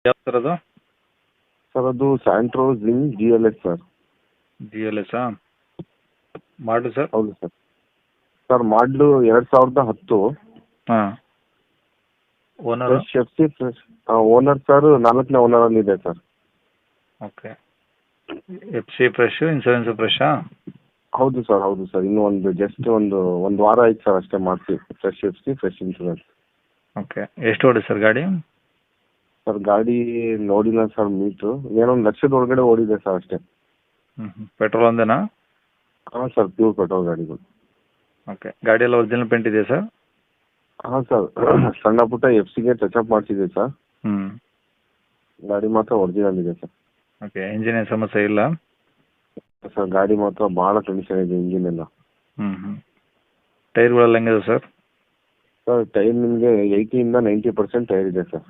ಯಾವ ಸರ್ ಅದು? ಸರ್ ಅದು ಸ್ಯಾಂಟ್ರೋ ಜಿಮ್ GLS ಸರ್. GLS ಮಾಡಲು ಸರ್? ಹೌದು ಸರ್. ಸರ್ ಮಾಡಲು 2010. ಹಾಂ. Owner? Fresh FC fresh. Owner sir 4ನೇ ಓನರಲ್ಲಿ ಇದೆ sir. Okay. FC fresh, insurance ಫ್ರೆಶಾ? ಹೌದು ಸರ್, ಹೌದು ಸರ್. ಇನ್ನೂ ಜಸ್ಟ್ ಒಂದು ವಾರ ಆಯ್ತು ಸರ್ ಅಷ್ಟೇ ಮಾಡಿಸಿ. Fresh FC fresh insurance. Okay. ಎಷ್ಟು ಓಡಿ ಸರ್ ಗಾಡಿ? ಸರ್ ಗಾಡಿ ನೋಡಿಲ್ಲ ಸರ್ ಮೀಟ್ರು. ಏನೋ 1 ಲಕ್ಷದ ಒಳಗಡೆ ಓಡಿದೆ ಸರ್ ಅಷ್ಟೇ. ಪೆಟ್ರೋಲ್ ಒಂದೇನಾ? ಹಾಂ ಸರ್, ಪ್ಯೂರ್ ಪೆಟ್ರೋಲ್ ಗಾಡಿಗಳು. ಓಕೆ. ಗಾಡಿ ಎಲ್ಲ ಒರಿಜಿನಲ್ ಪೇಂಟ್ ಇದೆಯಾ ಸರ್? ಹಾಂ ಸರ್, ಸಣ್ಣ ಪುಟ್ಟ FCಗೆ ಟಚಪ್ ಮಾಡಿಸಿದೆ ಸರ್. ಗಾಡಿ ಮಾತ್ರ ಒರಿಜಿನಲ್ ಇದೆ ಸರ್. ಓಕೆ. ಇಂಜಿನ್ ಏನು ಸಮಸ್ಯೆ ಇಲ್ಲ? ಸರ್ ಗಾಡಿ ಮಾತ್ರ ಭಾಳ ಕಂಡೀಷನ್ ಇದೆ ಇಂಜಿನ್ ಎಲ್ಲ. ಟೈರ್ಗಳೆಲ್ಲ ಹೆಂಗಿದೆ ಸರ್? ಸರ್ ಟೈರ್ ನಿಮಗೆ 80ಇಂದ 90% ಟೈರ್ ಇದೆ ಸರ್.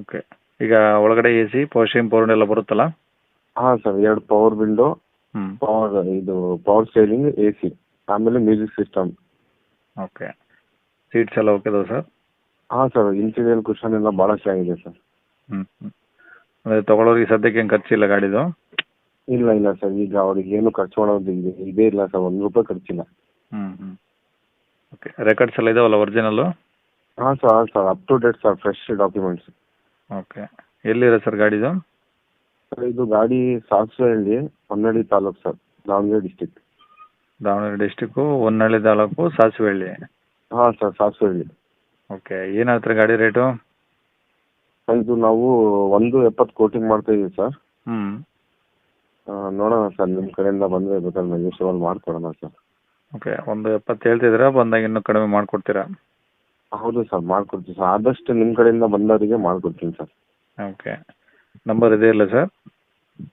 ಓಕೆ. ಈಗ ಒಳಗಡೆ AC, ಪವರ್ ಸ್ಟೀರಿಂಗ್, ಪವರ್ ಎಲ್ಲ ಬರುತ್ತಲ್ಲ? ಹಾಂ sir, 2 power window, power steering, AC, ಆಮೇಲೆ ಮ್ಯೂಸಿಕ್ ಸಿಸ್ಟಮ್. ಓಕೆ. ಸೀಟ್ಸ್ ಎಲ್ಲ ಓಕೆ ಅದಾವ ಸರ್? ಹಾಂ ಸರ್, ಇಂಟೀರಿಯರ್ ಕುಷನ್ ಎಲ್ಲ ಭಾಳ ಚೆನ್ನಾಗಿದೆ ಸರ್. ಅಂದರೆ ತೊಗೊಳೋರಿಗೆ ಸದ್ಯಕ್ಕೆ ಏನು ಖರ್ಚಿಲ್ಲ ಗಾಡಿದು? ಇಲ್ಲ ಸರ್, ಈಗ ಅವ್ರಿಗೆ ಏನು ಖರ್ಚು ಮಾಡೋದು ಇದೇ ಇಲ್ಲ ಸರ್, ₹1 ಖರ್ಚಿಲ್ಲ. ಓಕೆ. ರೆಕಾರ್ಡ್ಸ್ ಎಲ್ಲ ಇದಾವಲ್ಲ ಒರಿಜಿನಲ್ಲು? ಹಾಂ sir, up to date sir, fresh documents. Okay. ಎಲ್ಲಿದೆ ಸರ್ ಗಾಡಿದು? ಸರ್ ಇದು ಗಾಡಿ Sasvehalli, Honnali taluk sir, Davangere district. Davangere district, Honnali taluk, Sasivehalli. ಹಾಂ ಸರ್, ಸಾಸ್ವೆಹಳ್ಳಿ. ಓಕೆ. ಏನಾಗ್ತಾರೆ ಗಾಡಿ ರೇಟು? ಇದು ನಾವು 1.70 ಕೋಟಿಂಗ್ ಮಾಡ್ತಾ ಇದೀವಿ ಸರ್. ನೋಡೋಣ ಸರ್, ನಿಮ್ಮ ಕಡೆಯಿಂದ ಬಂದರೆ ಬೇಕಾದ್ರೆ ನೆಗೋಷಿಯಬಲ್ ಮಾಡ್ಕೊಡೋಣ ಸರ್. ಓಕೆ. 1.70 ಹೇಳ್ತಿದ್ದೀರಾ, ಬಂದಾಗ ಇನ್ನೂ ಕಡಿಮೆ ಮಾಡಿಕೊಡ್ತೀರಾ? ಹೌದು ಸರ್, ಮಾಡ್ಕೊಡ್ತೀವಿ ಸರ್. ಆದಷ್ಟು ನಿಮ್ಮ ಕಡೆಯಿಂದ ಬಂದವರಿಗೆ ಮಾಡ್ಕೊಡ್ತೀನಿ ಸರ್. ಓಕೆ. ನಂಬರ್ ಇದೆ ಇಲ್ಲ ಸರ್?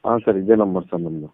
ಹಾಂ ಸರ್, ಇದೇ ನಂಬರ್ ಸರ್ ನಮ್ಮದು.